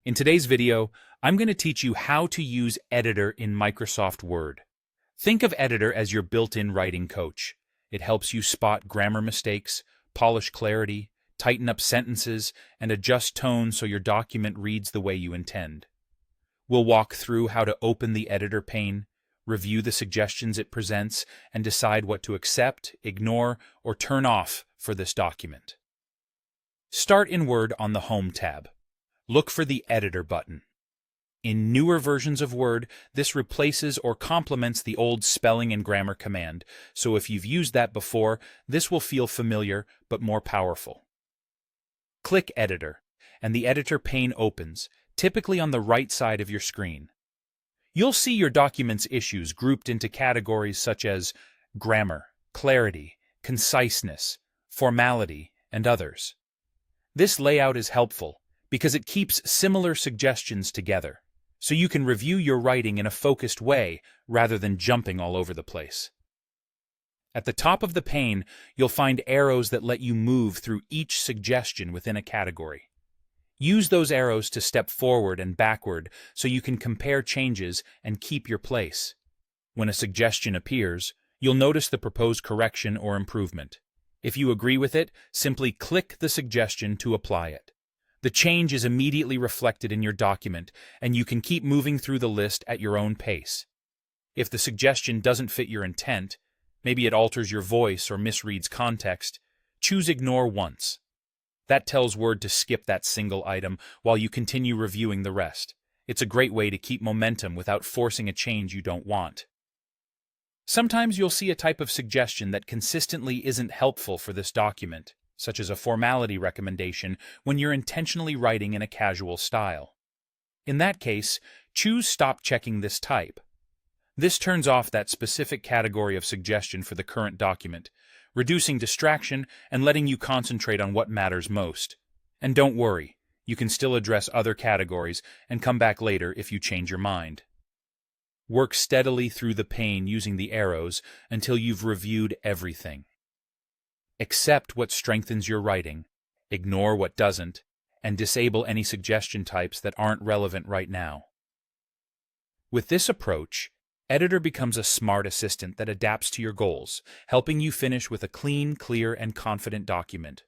In today's video, I'm going to teach you how to use Editor in Microsoft Word. Think of Editor as your built-in writing coach. It helps you spot grammar mistakes, polish clarity, tighten up sentences, and adjust tone so your document reads the way you intend. We'll walk through how to open the Editor pane, review the suggestions it presents, and decide what to accept, ignore, or turn off for this document. Start in Word on the Home tab. Look for the Editor button. In newer versions of Word, this replaces or complements the old spelling and grammar command, so if you've used that before, this will feel familiar but more powerful. Click Editor, and the Editor pane opens, typically on the right side of your screen. You'll see your document's issues grouped into categories such as grammar, clarity, conciseness, formality, and others. This layout is helpful because it keeps similar suggestions together, so you can review your writing in a focused way rather than jumping all over the place. At the top of the pane, you'll find arrows that let you move through each suggestion within a category. Use those arrows to step forward and backward so you can compare changes and keep your place. When a suggestion appears, you'll notice the proposed correction or improvement. If you agree with it, simply click the suggestion to apply it. The change is immediately reflected in your document, and you can keep moving through the list at your own pace. If the suggestion doesn't fit your intent, maybe it alters your voice or misreads context, choose Ignore once. That tells Word to skip that single item while you continue reviewing the rest. It's a great way to keep momentum without forcing a change you don't want. Sometimes you'll see a type of suggestion that consistently isn't helpful for this document, such as a formality recommendation when you're intentionally writing in a casual style. In that case, choose Stop checking this type. This turns off that specific category of suggestion for the current document, reducing distraction and letting you concentrate on what matters most. And don't worry, you can still address other categories and come back later if you change your mind. Work steadily through the pane using the arrows until you've reviewed everything. Accept what strengthens your writing, ignore what doesn't, and disable any suggestion types that aren't relevant right now. With this approach, Editor becomes a smart assistant that adapts to your goals, helping you finish with a clean, clear, and confident document.